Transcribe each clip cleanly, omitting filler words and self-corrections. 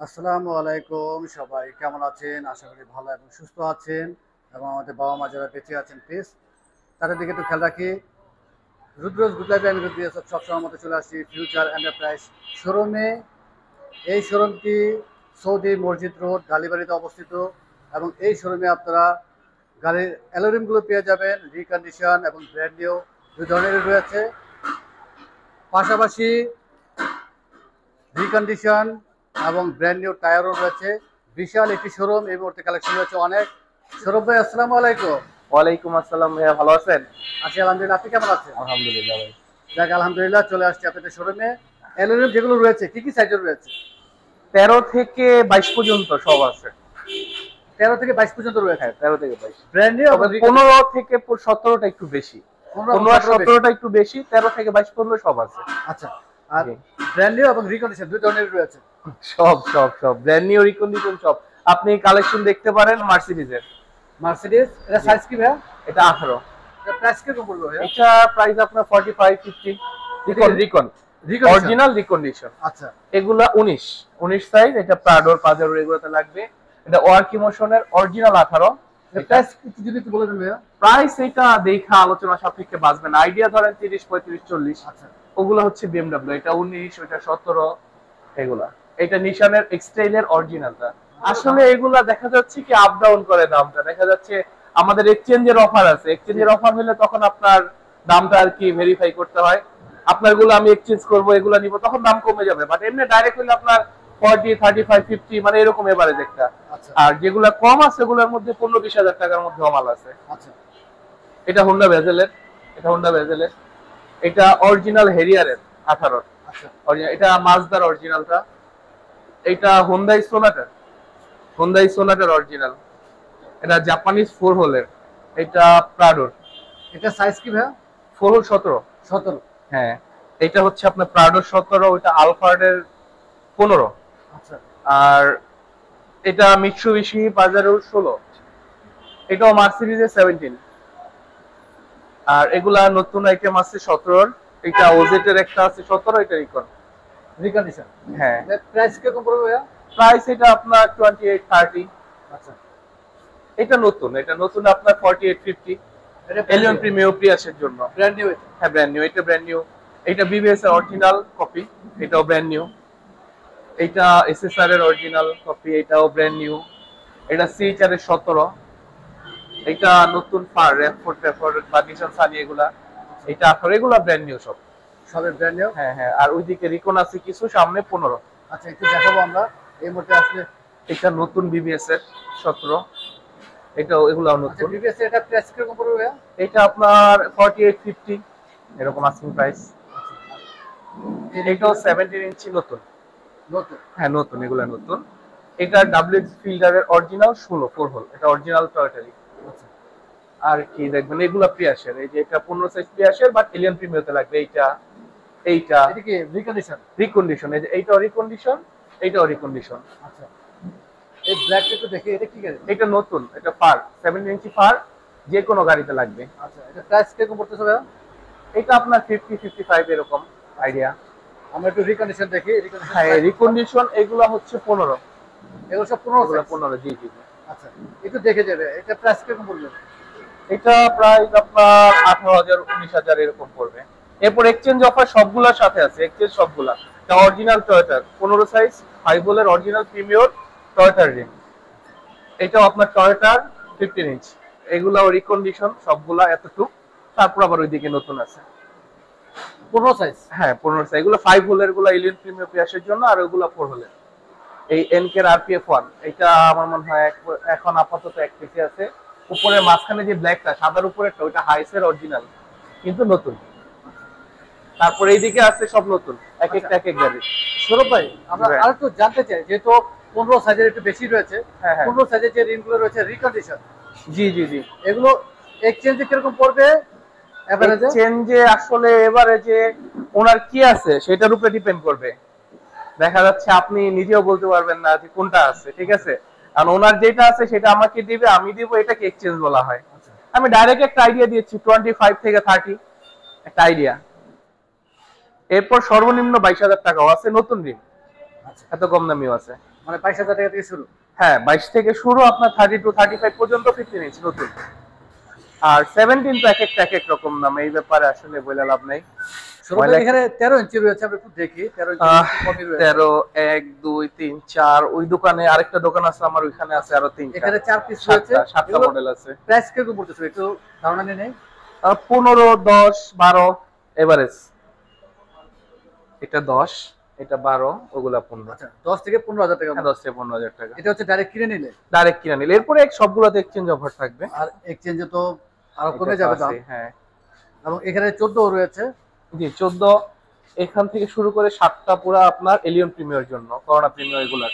আসসালামু আলাইকুম, সবাই কেমন আছেন? আশা করি ভালো এবং সুস্থ আছেন এবং আমাদের বাবা-মা যারা বেঁচে আছেন প্লিজ তাদের দিকে একটু খেয়াল রাখি। রুদ্রজ গুড লাইফে আমি রুদ্র সবসময় মতো চলে আসছি ফিউচার এন্টারপ্রাইজ শোরুমে। এই শোরুমটি সৌদি মসজিদ রোড গালিবাড়িতে অবস্থিত এবং এই শোরুমে আপনারা গাড়ির অ্যালোরিমগুলো পেয়ে যাবেন রিকন্ডিশন এবং ব্র্যান্ড নিউ দুই ধরনেরই রয়েছে। পাশাপাশি রিকন্ডিশন এবং ব্র্যান্ড নিউ টায়ারও রয়েছে। বিশাল একটি শোরুম, এই মুহূর্তে কালেকশন রয়েছে অনেক। সৌরভ ভাই আসসালামু আলাইকুম। ওয়ালাইকুম আসসালাম ভাইয়া, ভালো আছেন? আছি আলহামদুলিল্লাহ, আপনি কেমন আছেন? আলহামদুলিল্লাহ ভাই। যাক আলহামদুলিল্লাহ, চলে আসছি আপনাদের শোরুমে। অ্যালুমিনিয়াম যেগুলো রয়েছে কি কি সাইজের রয়েছে? 13 থেকে 22 পর্যন্ত সব আছে। 13 থেকে 22 পর্যন্ত রয়েছে। হ্যাঁ, 13 থেকে 22। ব্র্যান্ড নিউ এবং 15 থেকে 17টা একটু বেশি। 15 আর 17 17টা একটু বেশি, 13 থেকে 22 পর্যন্ত সব আছে। আচ্ছা, আর জি। ব্র্যান্ড নিউ এবং রিকন্ডিশন দুই ধরনের রয়েছে। সব ব্র্যান্ড নিউ রিকন্ডিশন সব। আপনি কালেকশন দেখতে পারেন মার্সিডিজের। মার্সিডিজ এটা জি। সাইজ কি ভাইয়া? এটা 18। এটা প্রাইস কিরকম পড়বে ভাইয়া? এটা প্রাইস আপনার 45 50। রিকন রিকন্ডিশন অরিজিনাল রিকন্ডিশন। আচ্ছা, এগুলা 19 সাইজ। এটা প্রাডোর পাজেরো এগুলোতে লাগবে। এটা ওয়ার্ক ইমোশনের অরিজিনাল 18। প্রাইস যদি একটু বলে দেন ভাইয়া। প্রাইস এটা দেখা আলোচনা সাপেক্ষে বাঁচবে না। আইডিয়া ধরেন 30 35 40। আচ্ছা, ওগুলো হচ্ছে বিএমডব্লিউ। এটা 19, ওটা 17 এগুলা। এটা নিশানের এক্সটাইলের অরিজিনালটা। আসলে এগুলা দেখা যাচ্ছে কি আপ ডাউন করে দামটা। দেখা যাচ্ছে আমাদের এক্সচেঞ্জের অফার আছে। এক্সচেঞ্জের অফার হলে তখন আপনার দামটা আর কি ভেরিফাই করতে হয়। আপনারগুলো আমি এক্সচেঞ্জ করব, এগুলা নিব, তখন দাম কমে যাবে। বাট এমনি ডাইরেক্ট হলে আপনার 40 35 50 মানে এরকম এভারেজ একটা। আচ্ছা, আর যেগুলা কম আছে সেগুলোর মধ্যে 15 20 হাজার টাকার মধ্যে মাল আছে। আচ্ছা, এটা হোন্ডা ভেজেলের। এটা হোন্ডা ভেজেলের। এটা অরিজিনাল হেরিয়ারের 18। আচ্ছা, এটা মাজদার অরিজিনালটা। এটা হোন্ডাই সোনাটার। হোন্ডাই সোনাটার অরিজিনাল। এটা জাপানিজ 4 হোলের। এটা প্রাডোর। এটা সাইজ কি ভাইয়া? 4 হোল 17। 17। হ্যাঁ, এটা হচ্ছে আপনার প্রাডোর 17, ওইটা আলফার্ডের 15। আচ্ছা, আর এটা মিৎসুবিশি পাজারোর 16। এটাও মার্সিডিজের 17। আর এগুলা নতুন আইটেম আছে 17। এটা ওজেটের একটা আছে 17, এটা রিকন। রিকন্ডিশন। হ্যাঁ, প্রাইস কিরকম পড়বে ভাইয়া? প্রাইস এটা আপনার 28 30। আচ্ছা, এটা নতুন। এটা নতুন আপনার 48 50। এটা এলিয়ন প্রিমিয়াম প্রিয়াসের জন্য। ব্র্যান্ড নিউ এটা। হ্যাঁ, ব্র্যান্ড নিউ। এটা ব্র্যান্ড নিউ। এটা বিবিএস এর অরিজিনাল কপি। এটাও ব্র্যান্ড নিউ। এটা এসএসআর এর অরিজিনাল কপি। এটাও ব্র্যান্ড নিউ। এটা সিএইচআর এর 17। এটা নতুন ফার রেফোর্ড বা নিশান সানি এগুলা। এটা 18। এগুলা ব্র্যান্ড নিউ সব। সবের ব্র্যান্ড নিউ। হ্যাঁ হ্যাঁ, আর ওইদিকে রিকন আছে কিছু, সামনে 15। আচ্ছা, একটু দেখাবো আমরা এই মুহূর্তে আসলে। এটা নতুন বিবিএস এর 17। এটাও এগুলাও আচ্ছা, নতুন। বিবিএস এটা প্রাইস কিরকম পড়বে ভাইয়া? এটা আপনার 48 50 এরকম আস্কিং প্রাইস। এটাও 17 ইঞ্চি নতুন। নতুন। হ্যাঁ নতুন, এগুলা নতুন। এটা ডাব্লিউএক্স ফিল্ডারের অরিজিনাল 16 4 হোল। এটা অরিজিনাল টয়োটারি। আচ্ছা, আর কি দেখবেন এগুলা প্রিয়াসের। এই যে এটা 15 সাইজ প্রিয়াসের, বাট এলিয়ন প্রিমিয়ামতে লাগবে। এইটা এইটা এটা কি রিকন্ডিশন? রিকন্ডিশন। এই যে এইটাও রিকন্ডিশন, এইটাও রিকন্ডিশন। আচ্ছা, এই ব্ল্যাকটা একটু দেখি, এটা কি গাড়ি? এটা নতুন। এটা ফার 17 ইঞ্চি ফার, যে কোনো গাড়িতে লাগবে। আচ্ছা, এটা প্রাইস কিরকম পড়তেছে ভাইয়া? এটা আপনার 50 55 এরকম আইডিয়া। আমরা একটু রিকন্ডিশন দেখি। রিকন্ডিশন হ্যাঁ, রিকন্ডিশন এগুলা হচ্ছে 15। এগুলো সব 15 এগুলা সাইজ। 15। জি জি জি। আচ্ছা, একটু দেখে যাবে। এটা প্রাইস কিরকম পড়বে? এটা প্রাইস আপনার 18,000 19,000 এরকম পড়বে। এরপর এক্সচেঞ্জ অফার সবগুলোর সাথে আছে। এক্সচেঞ্জ সবগুলা। এটা অরিজিনাল টয়োটার 15 সাইজ 5 হোলের অরিজিনাল প্রিমিয়ার টয়োটার রিম। এটাও আপনার টয়োটার 15 ইঞ্চ। এগুলাও রিকন্ডিশন সবগুলা এতটুক। তারপর আবার ওইদিকে নতুন আছে। 15 সাইজ। হ্যাঁ 15 সাইজ। এগুলো 5 হোলের গুলো এলিয়ন প্রিমিয়ার প্রিয়াসের জন্য, আর ওগুলো 4 হোলের। এই এনকে আরপিএফ 1 এটা আমার মনে হয় এখন আপাতত এক পিসি আছে। উপরে মাঝখানে যে ব্ল্যাকটা সাদার উপরেরটা ওটা হাইসের অরিজিনাল, কিন্তু নতুন। তারপর এইদিকে আছে সব নতুন, এক একটা এক এক গাড়ি। সৌরভ ভাই, আমরা হ্যাঁ। আরেকটু জানতে চাই, যেহেতু 15 সাইজের একটু বেশি রয়েছে, হ্যাঁ, হ্যাঁ। 15 সাইজের যে রিমগুলো রয়েছে রিকন্ডিশন, জি জি জি। এগুলো এক্সচেঞ্জে কিরকম পড়বে এভারেজে? চেঞ্জে আসলে এবারে যে ওনার কি আছে সেটার উপরে ডিপেন্ড করবে। দেখা যাচ্ছে আপনি নিজেও বলতে পারবেন না যে কোনটা আছে, ঠিক আছে? আর ওনার যেটা আছে সেটা আমাকে দিবে, আমি দিব, এটাকে এক্সচেঞ্জ বলা হয়। আমি ডাইরেক্ট একটা আইডিয়া দিয়েছি 25 থেকে 30 একটা আইডিয়া। এরপর সর্বনিম্ন 22,000 টাকাও আছে নতুন রিম। আচ্ছা, এত কম দামিও আছে। মানে 22,000 টাকা থেকে শুরু। হ্যাঁ 22 থেকে শুরু, আপনার 30 টু 35 পর্যন্ত 15 ইঞ্চি নতুন। আর 17 তো এক একটা এক এক রকম দাম, এই ব্যাপারে আসলে বলে লাভ নাই। শোরুমে এখানে 13 ইঞ্চি রয়েছে, আমরা একটু দেখি 13 ইঞ্চি একটু কমই রয়েছে। 13, 1 2 3 4, ওই দোকানে আরেকটা দোকান আছে আমার, ওইখানে আছে আরো 3টা। এখানে 4 পিস রয়েছে, 7টা মডেল আছে। প্রাইস কিরকম পড়তেছে একটু ধারণা নেই? 15, 10, 12 এভারেজ। এটা 10, এটা 12, ওগুলা 15। আচ্ছা 10 থেকে 15,000 টাকা। হ্যাঁ 10 থেকে 15,000 টাকা। এটা হচ্ছে ডাইরেক্ট কিনে নিলে? ডাইরেক্ট কিনে নিলে। এরপরে সবগুলোতে এক্সচেঞ্জ অফার থাকবে। আর এক্সচেঞ্জে তো আরো কমে যাবে দাম। হ্যাঁ। এবং এখানে 14 রয়েছে। জি 14, এখান থেকে শুরু করে 7টা পুরো আপনার এলিয়ন প্রিমিয়ার জন্য, করোনা প্রিমিয়ার এগুলার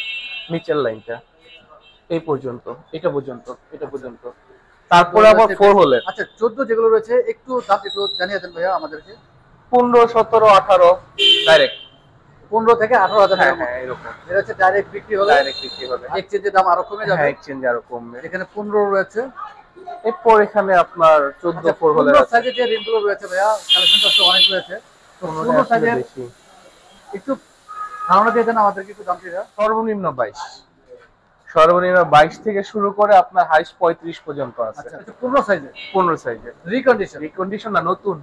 নিচের লাইনটা এই পর্যন্ত, এটা পর্যন্ত, এটা পর্যন্ত। তারপরে আবার 4 হোলের। আচ্ছা 14 যেগুলো রয়েছে একটু দাম একটু জানিয়ে দেন ভাইয়া আমাদেরকে। 15, 17, 18 ডাইরেক্ট। 15 থেকে 18,000 টাকা। হ্যাঁ এরকম। এটা হচ্ছে ডাইরেক্ট বিক্রি হলে, ডাইরেক্ট বিক্রি হবে। এক্সচেঞ্জের দাম আরো কমে যাবে। হ্যাঁ এক্সচেঞ্জ আরো কমবে। এখানে 15 রয়েছে। এরপর এখানে আপনার 14, 4 হোলের আছে। সাইজে যে রিংগুলো রয়েছে ভাইয়া, কালেকশনটা তো অনেক রয়েছে। তো 15 সাইজের বেশি একটু ধারণা দিয়ে দেন আমাদেরকে একটু দামটা। সর্বনিম্ন 22, সর্বনিম্ন 22 থেকে শুরু করে আপনার হাইস্ট 35 পর্যন্ত আছে। আচ্ছা 15 সাইজের। 15 সাইজের রিকন্ডিশন। রিকন্ডিশন না, নতুন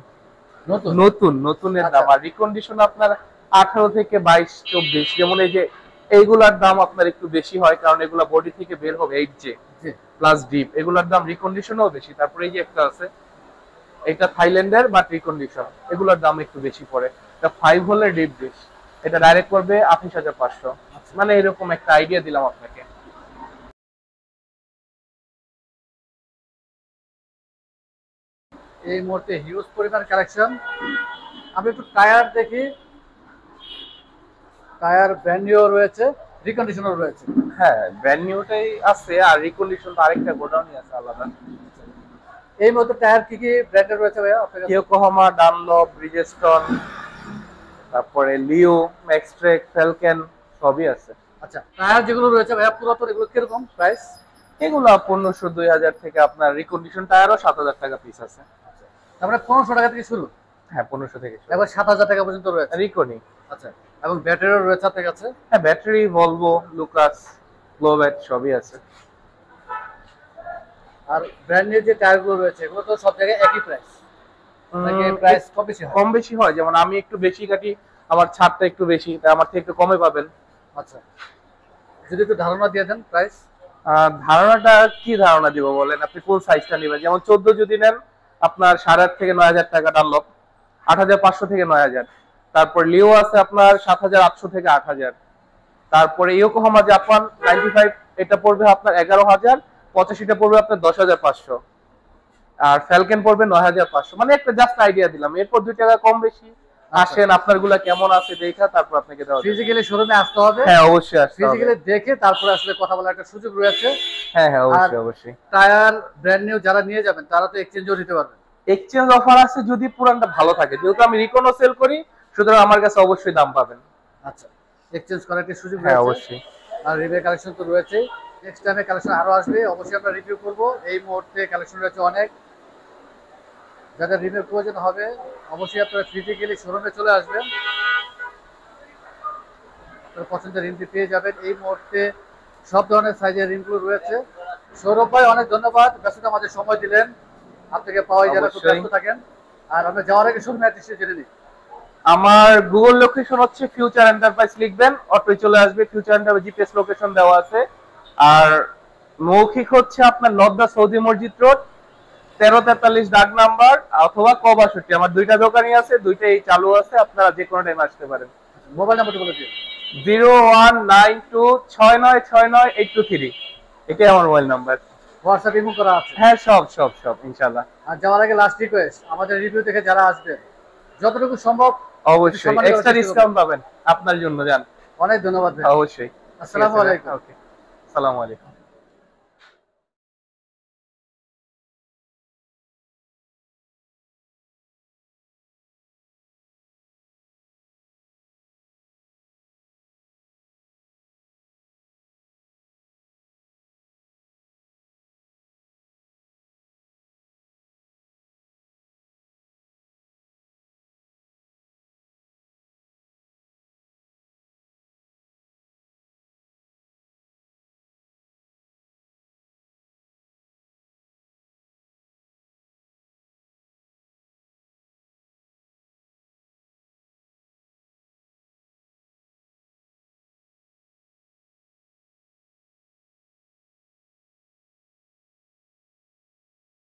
নতুন নতুন নতুনের দাম। আর রিকন্ডিশন আপনার 18 থেকে 22, 24। যেমন এই যে এইগুলার দাম আপনার একটু বেশি হয়, কারণ এগুলা বডি থেকে বের হবে 8J প্লাস ডিপ, এগুলার দাম রিকন্ডিশনও বেশি। তারপরে এই যে একটা আছে, এটা থাইল্যান্ডের বাট রিকন্ডিশন, এগুলার দাম একটু বেশি পড়ে। এটা 5 হোলের ডিপ ডিশ, এটা ডাইরেক্ট করবে 28,500। মানে এরকম একটা আইডিয়া দিলাম আপনাকে। এই মুহূর্তে হিউজ পরিমাণ কালেকশন। আমরা একটু টায়ার দেখি। টায়ার ব্র্যান্ড নিউ রয়েছে, রিকন্ডিশনও রয়েছে। হ্যাঁ ব্র্যান্ড নিউটাই আছে, আর রিকন্ডিশন তো আরেকটা গোডাউনই আছে আলাদা। এই মুহূর্তে টায়ার কি কি ব্র্যান্ডের রয়েছে ভাইয়া আপনার কাছে? ইয়োকোহামা, ডানলপ, ব্রিজেস্টন, তারপরে লিও, ম্যাক্সট্রেক, ফ্যালকেন সবই আছে। আচ্ছা টায়ার যেগুলো রয়েছে ভাইয়া পুরাতন, এগুলো কিরকম প্রাইস? এগুলো 1500, 2000 থেকে আপনার রিকন্ডিশন টায়ারও 7,000 টাকা পিস আছে। তারপরে 1500 টাকা থেকে শুরু? হ্যাঁ 1500 থেকে শুরু। এবার 7,000 টাকা পর্যন্ত রয়েছে রিকনি। আচ্ছা এবং ব্যাটারিও রয়েছে আপনার কাছে? হ্যাঁ ব্যাটারি ভলভো, লুকাস, গ্লোব্যাট সবই আছে। আর ব্র্যান্ডের যে টায়ারগুলো রয়েছে এগুলো তো সব জায়গায় একই প্রাইস নাকি প্রাইস কম বেশি হয়? কম বেশি হয়, যেমন আমি একটু বেশি কাটি, আমার ছাড়টা একটু বেশি, তাই আমার থেকে একটু কমে পাবেন। আচ্ছা যদি একটু ধারণা দিয়ে দেন প্রাইস। ধারণাটা কি ধারণা দিব বলেন, আপনি ফুল সাইজটা নেবেন। যেমন 14 যদি নেন আপনার 8,500 থেকে 9,000 টাকা ডানলপ, 8,500 থেকে 9,000। তারপর লিও আছে আপনার 7,800 থেকে 8,000। তারপরে ইয়োকোহামা জাপান 95, এটা পড়বে আপনার 11,000। 85টা পড়বে আপনার 10,500। আর ফ্যালকেন পড়বে 9,500। মানে একটা জাস্ট আইডিয়া দিলাম। এরপর 2 টাকা কম বেশি আসেন, আপনারগুলা কেমন আছে দেখা তারপর আপনাকে দেওয়া যাবে। ফিজিক্যালি শোরুমে আসতে হবে? হ্যাঁ অবশ্যই আসতে হবে। ফিজিক্যালি দেখে তারপরে আসলে কথা বলার একটা সুযোগ রয়েছে। হ্যাঁ হ্যাঁ অবশ্যই অবশ্যই। টায়ার ব্র্যান্ড নিউ যারা নিয়ে যাবেন তারা তো এক্সচেঞ্জও দিতে পারবে? এক্সচেঞ্জ অফার আছে যদি পুরানটা ভালো থাকে, যেহেতু আমি রিকনও সেল করি, সুতরাং আমার কাছে অবশ্যই দাম পাবেন। আচ্ছা এক্সচেঞ্জ করার একটা সুযোগ হ্যাঁ রয়েছে? অবশ্যই। আর রিভিউ কালেকশন তো রয়েছে, নেক্সট টাইমে কালেকশন আরো আসবে, অবশ্যই আমরা রিভিউ করব। এই মুহূর্তে কালেকশন রয়েছে অনেক, যাদের রিভিউ প্রয়োজন হবে অবশ্যই আপনারা ফিজিক্যালি শোরুমে চলে আসবেন, আপনার পছন্দের রিংটি পেয়ে যাবেন। এই মুহূর্তে সব ধরনের সাইজের রিংগুলো রয়েছে। সৌরভ ভাই অনেক ধন্যবাদ, ব্যস্ততা আমাদের সময় দিলেন, আপনাকে পাওয়াই যারা খুব ব্যস্ত থাকেন। আর আমরা যাওয়ার আগে শুরু অ্যাড্রেসটা জেনে নিই। আমার গুগল লোকেশন হচ্ছে ফিউচার এন্টারপ্রাইজ, লিখবেন অটোই চলে আসবে। ফিউচার এন্টারপ্রাইজ জিপিএস লোকেশন দেওয়া আছে। আর মৌখিক হচ্ছে আপনার নর্দা সৌদি মসজিদ রোড 1343 ডাক নাম্বার, অথবা ক62। আমার দুইটা দোকানই আছে, দুইটাই চালু আছে, আপনারা যে কোনো টাইম আসতে পারেন। মোবাইল নাম্বারটা বলে দিন। 0192696823, এটাই আমার মোবাইল নাম্বার। হোয়াটসঅ্যাপ ইমো করা আছে? হ্যাঁ সব সব সব ইনশাআল্লাহ। আর যাওয়ার আগে লাস্ট রিকোয়েস্ট, আমাদের রিভিউ দেখে যারা আসবে যতটুকু সম্ভব অবশ্যই এক্সট্রা ডিসকাউন্ট পাবেন আপনার জন্য। জান অনেক ধন্যবাদ ভাই। অবশ্যই। আসসালামু আলাইকুম। ওকে আসসালামু আলাইকুম।